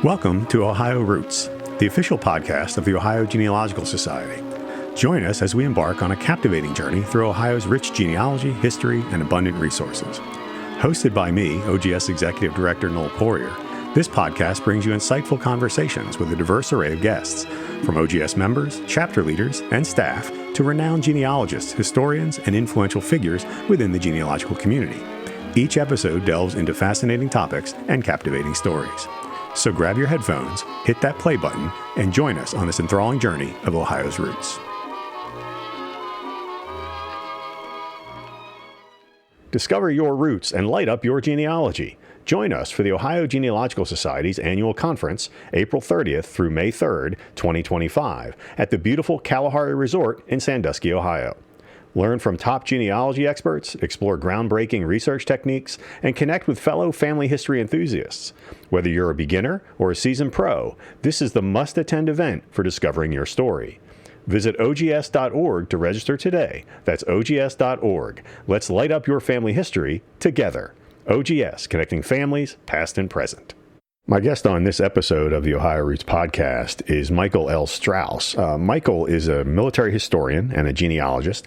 Welcome to Ohio Roots, the official podcast of the Ohio Genealogical Society. Join us as we embark on a captivating journey through Ohio's rich genealogy, history, and abundant resources. Hosted by me, OGS Executive Director Noel Poirier, this podcast brings you insightful conversations with a diverse array of guests, from OGS members, chapter leaders, and staff to renowned genealogists, historians, and influential figures within the genealogical community. Each episode delves into fascinating topics and captivating stories. So grab your headphones, hit that play button, and join us on this enthralling journey of Ohio's roots. Discover your roots and light up your genealogy. Join us for the Ohio Genealogical Society's annual conference, April 30th through May 3rd, 2025, at the beautiful Kalahari Resort in Sandusky, Ohio. Learn from top genealogy experts, explore groundbreaking research techniques, and connect with fellow family history enthusiasts. Whether you're a beginner or a seasoned pro, this is the must-attend event for discovering your story. Visit OGS.org to register today. That's OGS.org. Let's light up your family history together. OGS, connecting families, past and present. My guest on this episode of the Ohio Roots podcast is Michael L. Strauss. Michael is a military historian and a genealogist.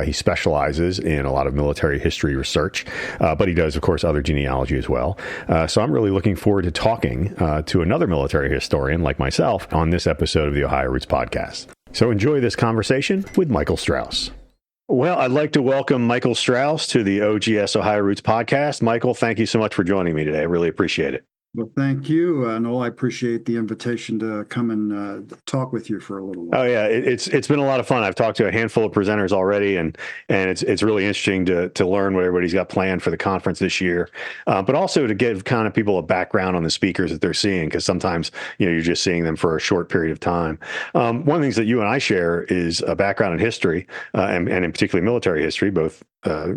He specializes in a lot of military history research, but he does, of course, other genealogy as well. So I'm really looking forward to talking to another military historian like myself on this episode of the Ohio Roots podcast. So enjoy this conversation with Michael Strauss. Well, I'd like to welcome Michael Strauss to the OGS Ohio Roots podcast. Michael, thank you so much for joining me today. I really appreciate it. Well, thank you, Noel. I appreciate the invitation to come and talk with you for a little while. Oh yeah, it's been a lot of fun. I've talked to a handful of presenters already, and it's really interesting to learn what everybody's got planned for the conference this year, but also to give kind of people a background on the speakers that they're seeing, because sometimes you're just seeing them for a short period of time. One of the things that you and I share is a background in history, and in particular military history, both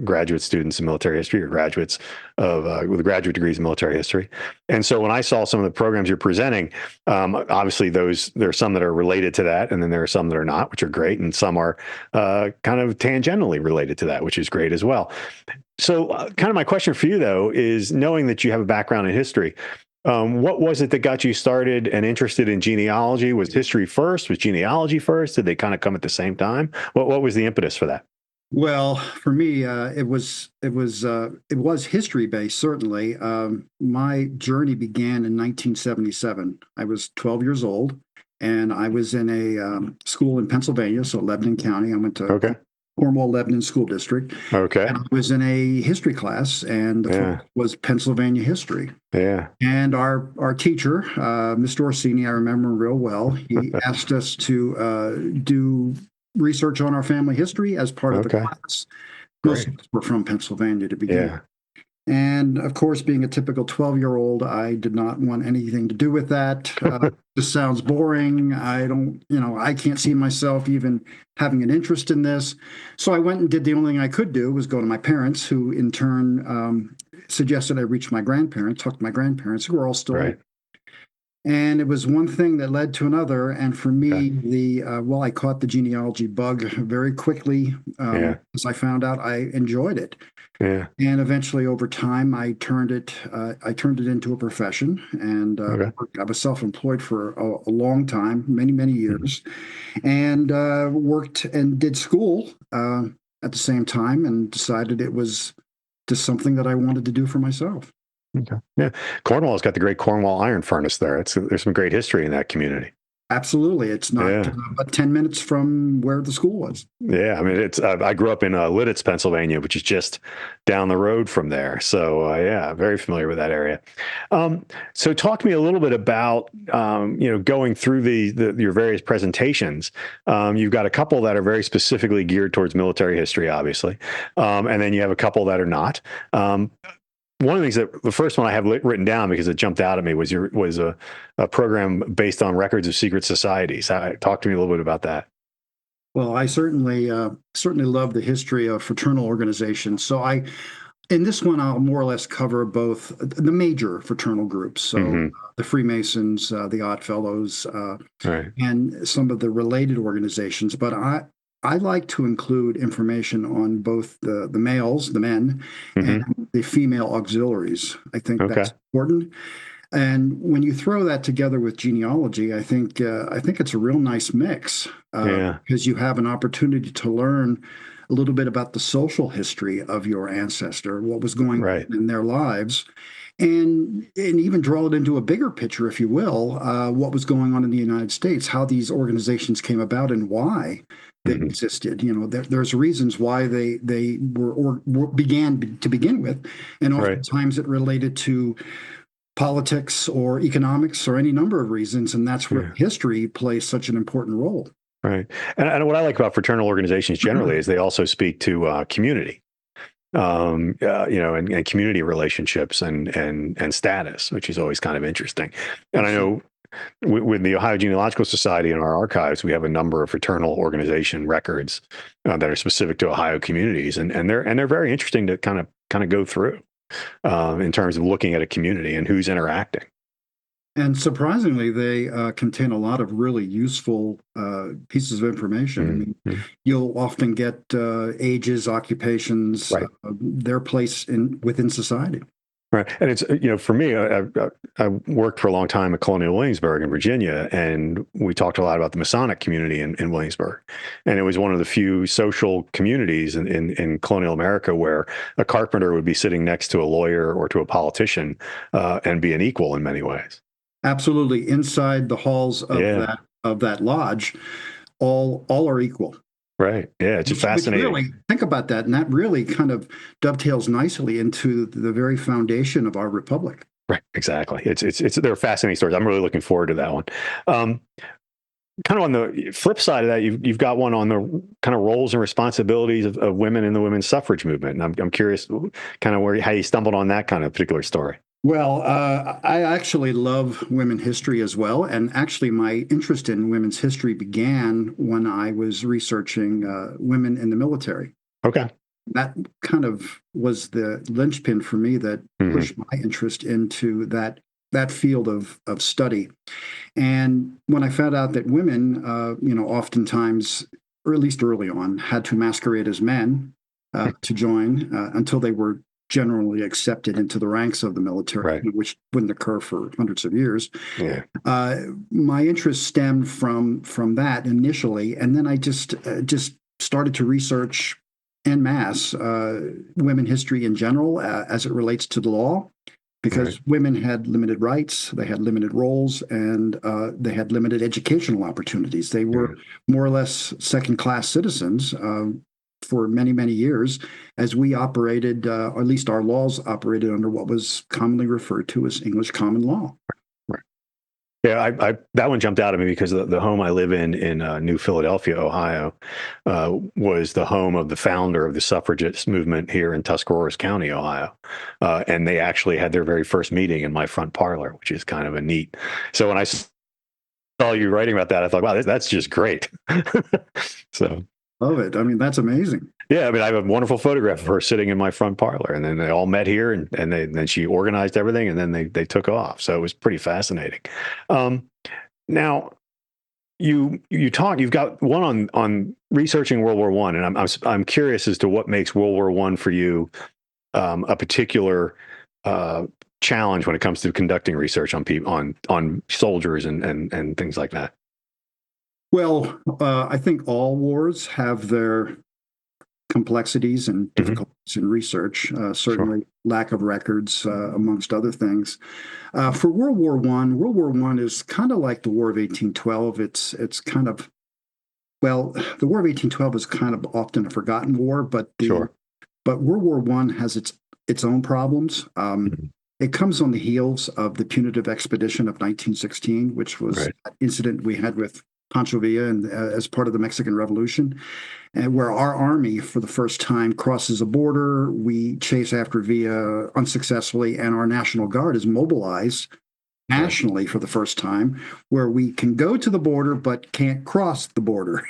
graduate students in military history or graduates with graduate degrees in military history. And so when I saw some of the programs you're presenting, obviously there are some that are related to that, and then there are some that are not, which are great, and some are kind of tangentially related to that, which is great as well. So kind of my question for you, though, is knowing that you have a background in history, what was it that got you started and interested in genealogy? Was history first? Was genealogy first? Did they kind of come at the same time? What was the impetus for that? Well, for me, it was history based. Certainly, my journey began in 1977. I was 12 years old, and I was in a school in Pennsylvania, so Lebanon County. I went to Cornwall Lebanon School District. Okay, and I was in a history class, and the focus was Pennsylvania history. Yeah, and our teacher, Mr. Orsini, I remember real well. He asked us to do research on our family history as part of the class. Most of us were from Pennsylvania to begin with. And of course, being a typical 12-year-old, I did not want anything to do with that. This sounds boring. I can't see myself even having an interest in this. So I went and did the only thing I could do was go to my parents, who in turn suggested I reach my grandparents, talk to my grandparents, who are all still alive. And it was one thing that led to another. And for me, I caught the genealogy bug very quickly. As I found out, I enjoyed it. Yeah. And eventually, over time, I turned it into a profession. And I was self-employed for a long time, many years, and worked and did school at the same time, and decided it was just something that I wanted to do for myself. Okay. Yeah. Cornwall's got the great Cornwall iron furnace there. There's some great history in that community. Absolutely. It's not but 10 minutes from where the school was. Yeah. I mean, I grew up in Lidditz, Pennsylvania, which is just down the road from there. So very familiar with that area. So talk to me a little bit about, going through your various presentations. You've got a couple that are very specifically geared towards military history, obviously. And then you have a couple that are not. One of the things the first one I have written down because it jumped out at me was a program based on records of secret societies. Talk to me a little bit about that. Well, I certainly love the history of fraternal organizations. So in this one, I'll more or less cover both the major fraternal groups. So the Freemasons, the Oddfellows, and some of the related organizations. But I like to include information on both the males, the men, and Hmm. the female auxiliaries. I think Okay. that's important. And when you throw that together with genealogy, I think it's a real nice mix Yeah. because you have an opportunity to learn a little bit about the social history of your ancestor, what was going Right. on in their lives, and even draw it into a bigger picture, if you will, what was going on in the United States, how these organizations came about, and why they Hmm. existed. You know, there's reasons why they were began to begin with, and Right. oftentimes it related to politics or economics or any number of reasons, and that's where Yeah. history plays such an important role. Right. And what I like about fraternal organizations generally is they also speak to community, and community relationships and status, which is always kind of interesting. And I Absolutely. know with the Ohio Genealogical Society in our archives, we have a number of fraternal organization records that are specific to Ohio communities, and they're very interesting to kind of go through in terms of looking at a community and who's interacting. And surprisingly, they contain a lot of really useful pieces of information. I mean, Mhm. you'll often get ages, occupations, Right. their place in within society. Right. And it's, for me, I worked for a long time at Colonial Williamsburg in Virginia, and we talked a lot about the Masonic community in Williamsburg. And it was one of the few social communities in colonial America where a carpenter would be sitting next to a lawyer or to a politician and be an equal in many ways. Absolutely, inside the halls Yeah. of that lodge, all are equal. Right. Yeah. It's Which fascinating. really think about that, and that really kind of dovetails nicely into the very foundation of our republic. Right. Exactly. It's they're fascinating stories. I'm really looking forward to that one. Um, Kind of on the flip side of that, you've got one on the kind of roles and responsibilities of women in the women's suffrage movement, and I'm curious, kind of how you stumbled on that kind of particular story. Well, I actually love women history as well, and actually, my interest in women's history began when I was researching women in the military. Okay. That kind of was the linchpin for me that Hmm. pushed my interest into that field of study. And when I found out that women, oftentimes, or at least early on, had to masquerade as men to join until they were generally accepted into the ranks of the military, Right. which wouldn't occur for hundreds of years. Yeah. My interest stemmed from that initially, and then I just started to research en masse women history in general as it relates to the law Right. because women had limited rights, they had limited roles, and they had limited educational opportunities. They were Yeah. more or less second class citizens for many, many years as we operated, or at least our laws operated under what was commonly referred to as English common law. Right. Yeah, I that one jumped out at me because the home I live in New Philadelphia, Ohio, was the home of the founder of the suffragist movement here in Tuscarawas County, Ohio, and they actually had their very first meeting in my front parlor, which is kind of a neat. So when I saw you writing about that, I thought, wow, that's just great. So Love it. I mean, that's amazing. yeah, I mean, I have a wonderful photograph of her sitting in my front parlor, and then they all met here, and then she organized everything, and then they took off. So it was pretty fascinating. Um, Now you've got one on researching World War One, and I'm curious as to what makes World War One for you a particular uh, challenge when it comes to conducting research on people on soldiers and things like that. Well, I think all wars have their complexities and Hmm. difficulties in research. Sure. Certainly, lack of records, amongst other things. For World War One is kind of like the War of 1812. It's kind of well, the War of 1812 is kind of often a forgotten war, Sure. but World War One has its own problems. Mhm. It comes on the heels of the punitive expedition of 1916, which was Right. an incident we had with Pancho Villa and as part of the Mexican Revolution, and where our army, for the first time, crosses a border. We chase after Villa unsuccessfully, and our National Guard is mobilized Right. nationally for the first time, where we can go to the border but can't cross the border,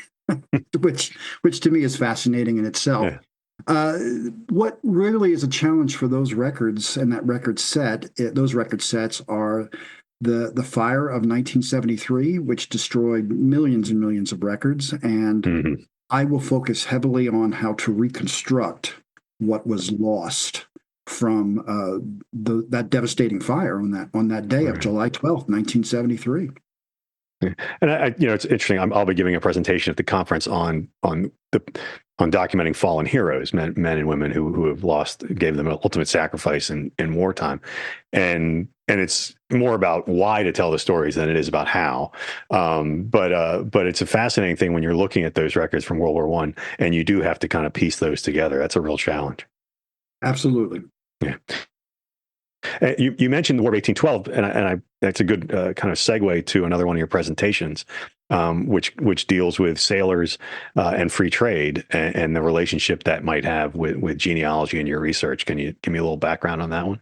which to me is fascinating in itself. Yeah. Uh, what really is a challenge for those records and that those record sets are the fire of 1973, which destroyed millions and millions of records, and Hmm. I will focus heavily on how to reconstruct what was lost from that devastating fire on that day of Right. July 12th, 1973. And it's interesting. I'll be giving a presentation at the conference on documenting fallen heroes, men and women who have lost, gave them an ultimate sacrifice in wartime, and it's more about why to tell the stories than it is about how. But it's a fascinating thing when you're looking at those records from World War I, and you do have to kind of piece those together. That's a real challenge. Absolutely. Yeah. You mentioned the War of 1812, and that's a good kind of segue to another one of your presentations, which deals with sailors and free trade and the relationship that might have with genealogy in your research. Can you give me a little background on that one?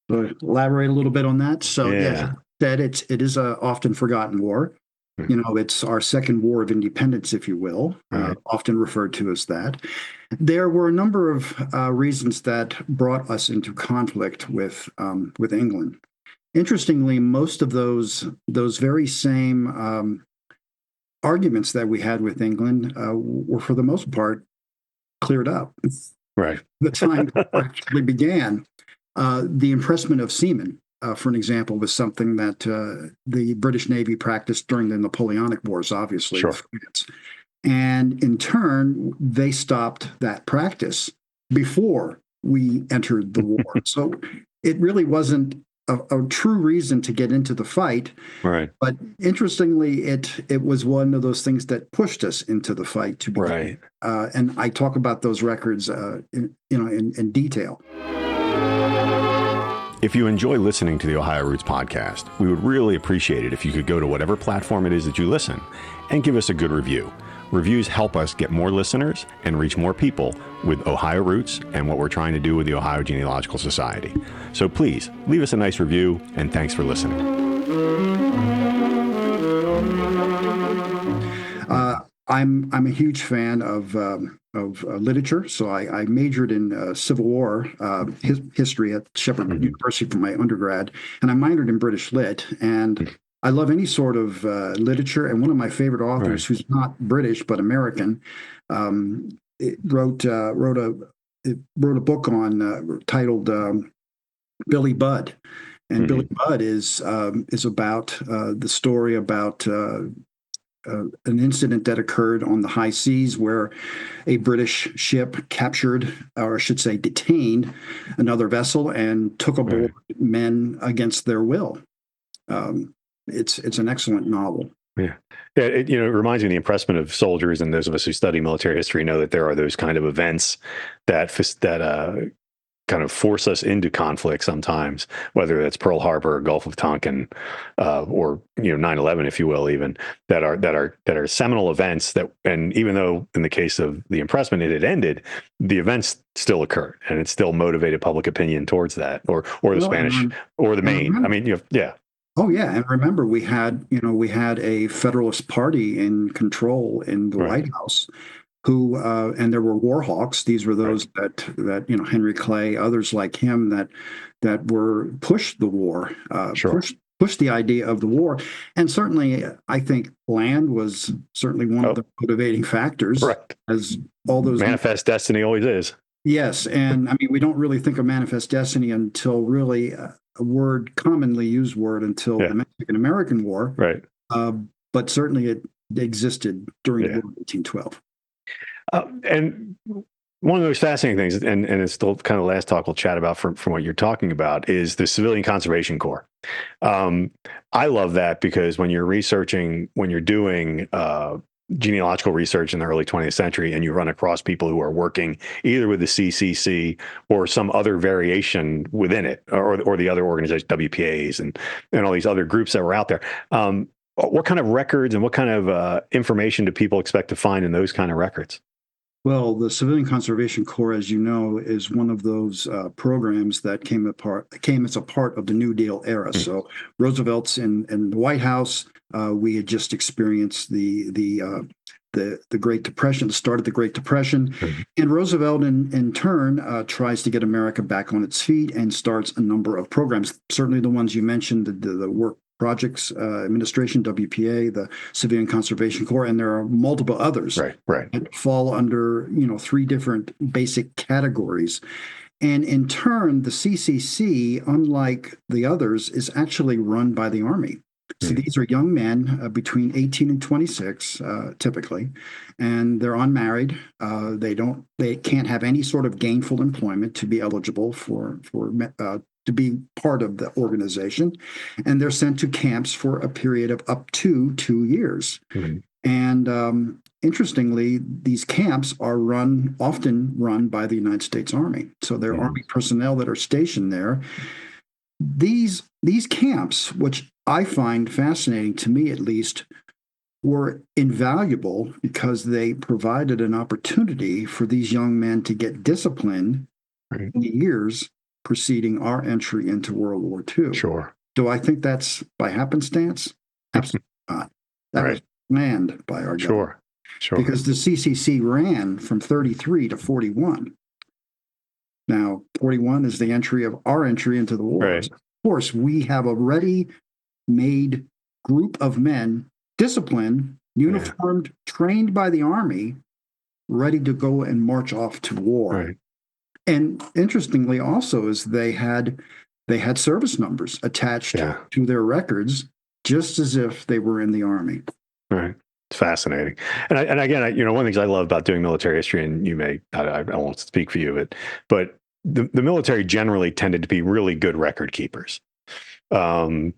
So elaborate a little bit on that. So yes, Yeah. that it is a often forgotten war. It's our second war of independence, if you will, Right. often referred to as that. There were a number of reasons that brought us into conflict with England. Interestingly, most of those very same arguments that we had with England were, for the most part, cleared up. Right. The time the war actually began. The impressment of seamen, for an example, was something that the British Navy practiced during the Napoleonic Wars, obviously, Sure. with France. And in turn, they stopped that practice before we entered the war. So it really wasn't a true reason to get into the fight. Right. But interestingly, it was one of those things that pushed us into the fight to begin. Right. And I talk about those records, in detail. If you enjoy listening to the Ohio Roots podcast, we would really appreciate it if you could go to whatever platform it is that you listen and give us a good review. Reviews help us get more listeners and reach more people with Ohio Roots and what we're trying to do with the Ohio Genealogical Society. So please leave us a nice review, and thanks for listening. I'm a huge fan of literature, so I majored in Civil War history at Shepherd University for my undergrad, and I minored in British Lit. And I love any sort of literature. And one of my favorite authors, who's not British but American, wrote a book on titled Billy Budd. And Billy Budd is about the story about an incident that occurred on the high seas where a British ship captured, or I should say detained, another vessel and took aboard men against their will. It's an excellent novel. Yeah. It reminds me of the impressment of soldiers, and those of us who study military history know that there are those kind of events that kind of force us into conflict sometimes, whether it's Pearl Harbor or Gulf of Tonkin, or 9/11, if you will, even that are seminal events that, and even though in the case of the impressment it had ended, the events still occurred, and it still motivated public opinion towards that, or the Spanish or the Maine. I mean, yeah. Oh yeah, and remember we had a Federalist Party in control in the White House, who and there were war hawks. These were those that Henry Clay, others like him that were pushed the war, pushed the idea of the war, and certainly I think land was certainly one of the motivating factors, as all those manifest destiny always is. Yes, and I mean we don't really think of manifest destiny until really a commonly used word until the Mexican-American War, but certainly it existed during the War of 1812. And one of those fascinating things, and it's still kind of the last talk we'll chat about from what you're talking about, is the Civilian Conservation Corps. I love that because when you're doing genealogical research in the early 20th century, and you run across people who are working either with the CCC or some other variation within it, or the other organizations, WPAs, and all these other groups that were out there. What kind of records and what kind of information do people expect to find in those kind of records? Well, the Civilian Conservation Corps, as you know, is one of those programs that came as a part of the New Deal era. So Roosevelt's in the White House. We had just experienced the Great Depression, the start of the Great Depression, and Roosevelt in turn tries to get America back on its feet and starts a number of programs. Certainly the ones you mentioned, the work Projects Administration, WPA, the Civilian Conservation Corps, and there are multiple others Right. that fall under, three different basic categories. And in turn, the CCC, unlike the others, is actually run by the Army. So Mm. these are young men between 18 and 26, typically, and they're unmarried. They can't have any sort of gainful employment to be eligible to be part of the organization, and they're sent to camps for a period of up to 2 years. Mm. And interestingly, these camps are often run by the United States Army. So they're Army personnel that are stationed there. These camps, which I find fascinating, to me at least, were invaluable because they provided an opportunity for these young men to get disciplined in the years preceding our entry into World War II. Sure. Do I think that's by happenstance? Absolutely not. That was planned by our government. Sure. Because the CCC ran from 33 to 41. Now, 41 is the our entry into the war. Right. Of course, we have a ready-made group of men, disciplined, uniformed, trained by the Army, ready to go and march off to war. Right. And interestingly, also, is they had service numbers attached to their records, just as if they were in the Army. Right. It's fascinating. And again, one of the things I love about doing military history, and I won't speak for you, but the military generally tended to be really good record keepers. And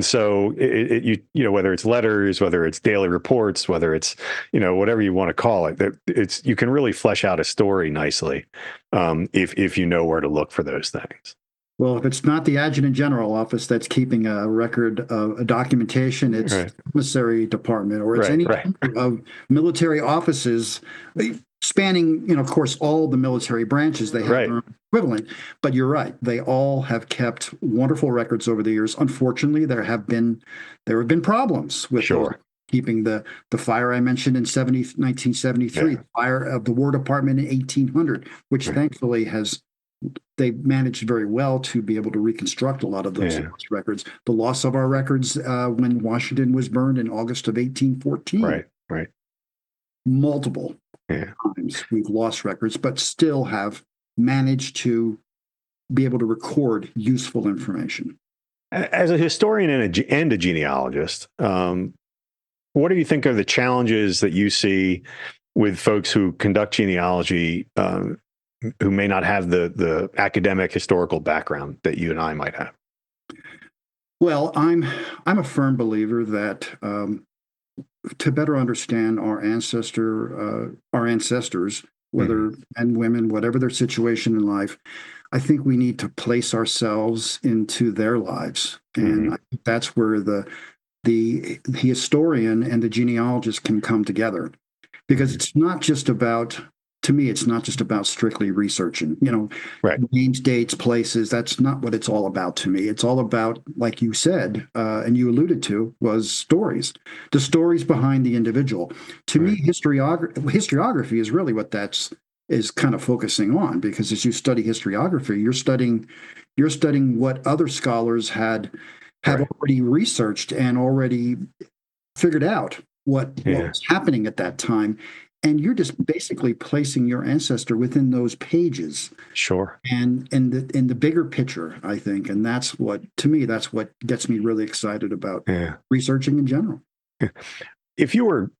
so whether it's letters, whether it's daily reports, whether it's, whatever you want to call it, you can really flesh out a story nicely if you know where to look for those things. Well, if it's not the Adjutant General Office that's keeping a record of a documentation, it's the Commissary Department, or it's any number of military offices spanning, of course, all the military branches. They have their own equivalent. But you're right; they all have kept wonderful records over the years. Unfortunately, there have been problems with keeping the fire I mentioned in 1973, the fire of the War Department in 1800, which thankfully they managed very well to be able to reconstruct a lot of those lost records. The loss of our records when Washington was burned in August of 1814. Right. Multiple times we've lost records, but still have managed to be able to record useful information. As a historian and a genealogist, what do you think are the challenges that you see with folks who conduct genealogy who may not have the academic historical background that you and I might have? Well, I'm a firm believer that to better understand our ancestors, whether and women, whatever their situation in life, I think we need to place ourselves into their lives, and I think that's where the historian and the genealogist can come together, because it's not just about. To me, it's not just about strictly researching, names, dates, places. That's not what it's all about to me. It's all about, like you said, and you alluded to, was stories, the stories behind the individual. To me, historiography is really what is kind of focusing on, because as you study historiography, you're studying what other scholars have already researched and already figured out what was happening at that time. And you're just basically placing your ancestor within those pages. Sure. And in the bigger picture, I think. And that's what gets me really excited about researching in general. If you were,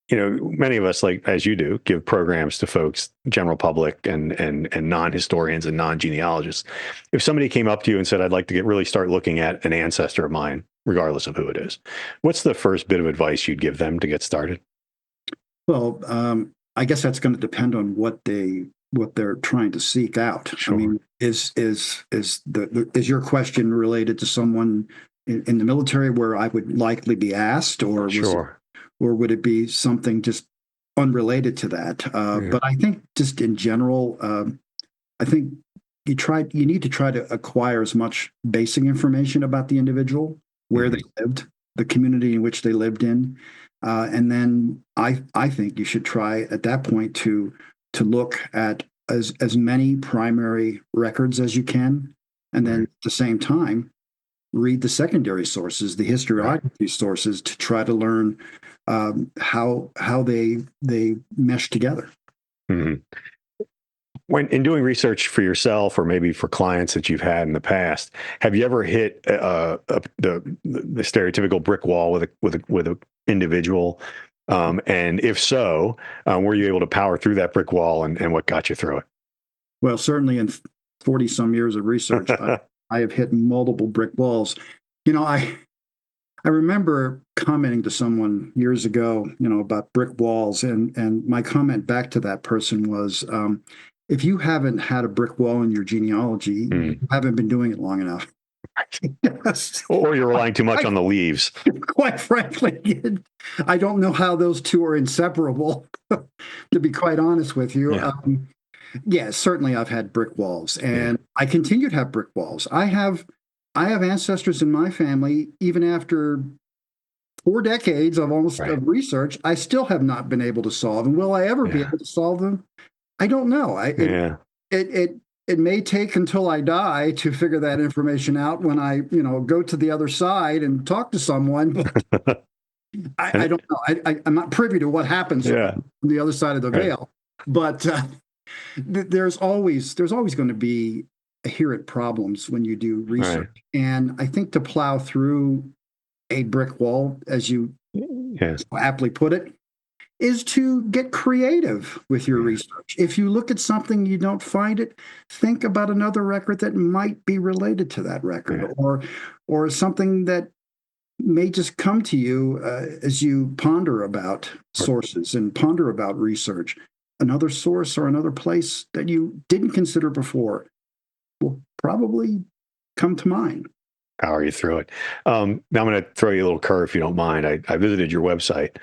many of us, like as you do, give programs to folks, general public and non-historians and non-genealogists. If somebody came up to you and said, I'd like to really start looking at an ancestor of mine, regardless of who it is, what's the first bit of advice you'd give them to get started? Well, I guess that's going to depend on what they're trying to seek out. Sure. I mean, is your question related to someone in the military where I would likely be asked, or would it be something just unrelated to that? But I think just in general, I think you need to try to acquire as much basic information about the individual, where they lived, the community in which they lived in. And then I think you should try at that point to look at as many primary records as you can. And then at the same time, read the secondary sources, the Right. historiography sources, to try to learn how they mesh together. Mhm. When in doing research for yourself or maybe for clients that you've had in the past, have you ever hit the stereotypical brick wall with a individual? And if so, were you able to power through that brick wall, and what got you through Well, certainly in 40 some years of research, it? I have hit multiple brick walls. You know, I remember commenting to someone years ago, about brick walls, and my comment back to that person was, if you haven't had a brick wall in your genealogy, you Mm. haven't been doing it long enough. Yes. Or you're relying too much I, on the leaves. quite frankly, I don't know how those two are inseparable, to be quite honest with you. Yeah. Yeah, certainly I've had brick walls, Yeah. and I continue to have brick walls. I have ancestors in my family, even after 4 decades of almost Right. of research, I still have not been able to solve. And will I ever be Yeah. able to solve them? I don't know. Yeah. It it it may take until I die to figure that information out when I, go to the other side and talk to someone. But I And don't know. I'm not privy to what happens on yeah. the other side of the Right. veil. But there's always going to be inherent problems when you do Right. research. And I think to plow through a brick wall, as you Yeah. aptly put it, is to get creative with your Yeah. research. If you look at something you don't find it, think about another record that might be related to that record, Yeah. or something that may just come to you as you ponder about sources and ponder about research. Another source or another place that you didn't consider before will probably come to mind. Power you through it. Now I'm going to throw you a little curve if you don't mind. I visited your website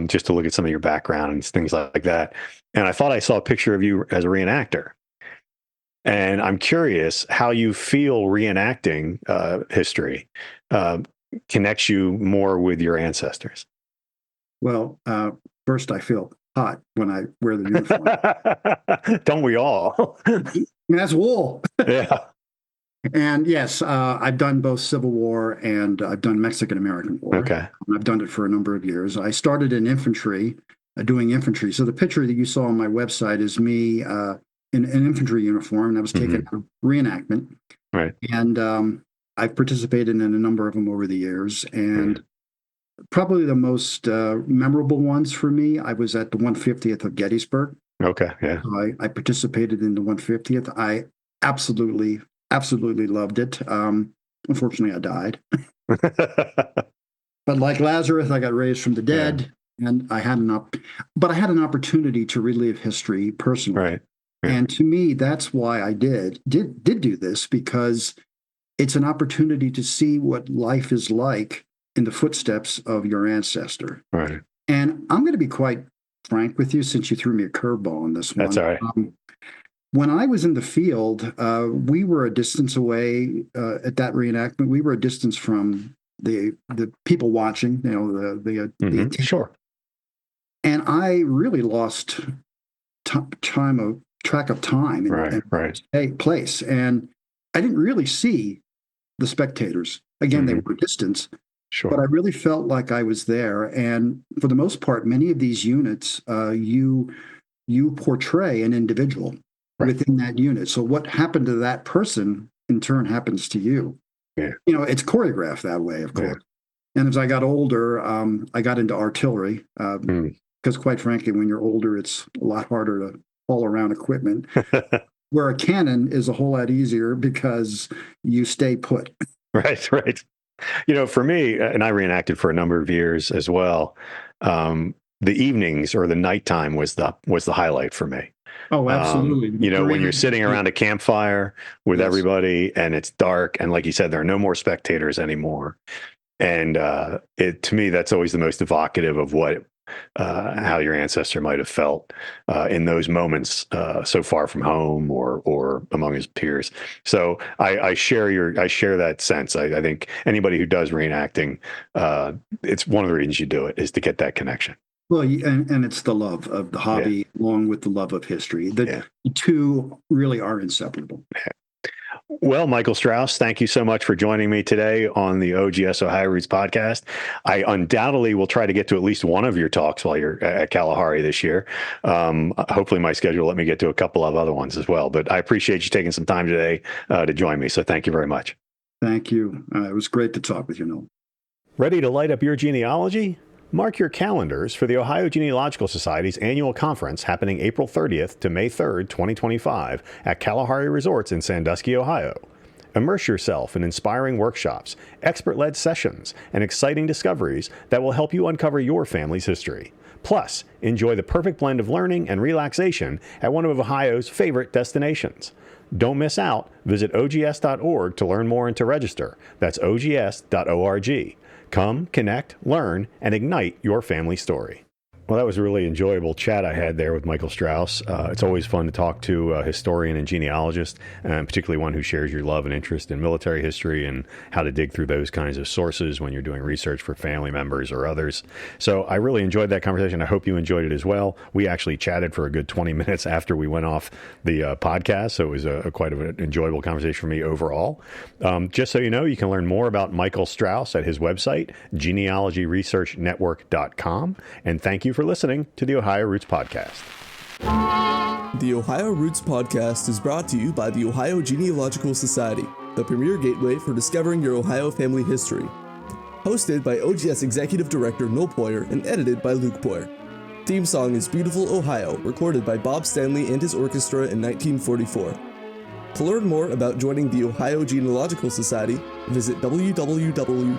just to look at some of your background and things like that. And I thought I saw a picture of you as a reenactor. And I'm curious how you feel reenacting history uh, connects you more with your ancestors. Well, first, I feel hot when I wear the uniform. Don't we all? I mean, that's wool. Yeah. And yes, I've done both Civil War and I've done Mexican American War. Okay. And I've done it for a number of years. I started in infantry, doing infantry. So the picture that you saw on my website is me in an infantry uniform, and I was taking Hmm. a reenactment. Right. And I've participated in a number of them over the years. Yeah. And probably the most memorable ones for me, I was at the 150th of Gettysburg. Okay. Yeah. So I participated in the 150th. I absolutely, absolutely loved it. Unfortunately, I died. But like Lazarus, I got raised from the Yeah. dead, and but I had an opportunity to relive history personally. Right. Yeah. And to me, that's why I did do this, because it's an opportunity to see what life is like in the footsteps of your ancestor. Right. And I'm going to be quite frank with you, since you threw me a curveball on this That's one. all right. When I was in the field, we were a distance away at that reenactment. We were a distance from the people watching, the Sure. and I really lost track of time Right. and Right. place, and I didn't really see the spectators. Again, they Hmm. were distance, but I Sure. really felt like I was there. And for the most part, many of these units, you portray an individual Right. within that unit. So what happened to that person in turn happens to you. Yeah. It's choreographed that way, of Yeah. course. And as I got older, I got into artillery Mm. because, quite frankly, when you're older, it's a lot harder to haul around equipment. Where a cannon is a whole lot easier because you stay put. Right. Right. For me, and I reenacted for a number of years as well. The evenings or the nighttime was the highlight for me. Oh, absolutely. When During you're the sitting day, around a campfire with yes. everybody and it's dark, and like you said, there are no more spectators anymore. And to me, that's always the most evocative of how your ancestor might have felt in those moments, so far from home or among his peers. So I share that sense. I think anybody who does reenacting, it's one of the reasons you do it is to get that connection. Well, and it's the love of the Yeah, hobby along with the love of history. The yeah. two really are inseparable. Well, Michael Strauss, thank you so much for joining me today on the OGS Ohio Roots podcast. I undoubtedly will try to get to at least one of your talks while you're at Kalahari this year. Hopefully my schedule will let me get to a couple of other ones as well, but I appreciate you taking some time today to join me. So thank you very much. Thank you. It was great to talk with you, Noel. Ready to light up your genealogy? Mark your calendars for the Ohio Genealogical Society's annual conference happening April 30th to May 3rd, 2025 at Kalahari Resorts in Sandusky, Ohio. Immerse yourself in inspiring workshops, expert-led sessions, and exciting discoveries that will help you uncover your family's history. Plus, enjoy the perfect blend of learning and relaxation at one of Ohio's favorite destinations. Don't miss out. Visit ogs.org to learn more and to register. That's ogs.org. Come, connect, learn, and ignite your family story. Well, that was a really enjoyable chat I had there with Michael Strauss. It's always fun to talk to a historian and genealogist, particularly one who shares your love and interest in military history and how to dig through those kinds of sources when you're doing research for family members or others. So I really enjoyed that conversation. I hope you enjoyed it as well. We actually chatted for a good 20 minutes after we went off the podcast, so it was quite an enjoyable conversation for me overall. Just so you know, you can learn more about Michael Strauss at his website, genealogyresearchnetwork.com. And thank you for listening to the Ohio Roots Podcast. The Ohio Roots Podcast is brought to you by the Ohio Genealogical Society, the premier gateway for discovering your Ohio family history. Hosted by OGS Executive Director Noel Poyer and edited by Luke Poyer. Theme song is Beautiful Ohio, recorded by Bob Stanley and his orchestra in 1944. To learn more about joining the Ohio Genealogical Society, visit www.ogs.org.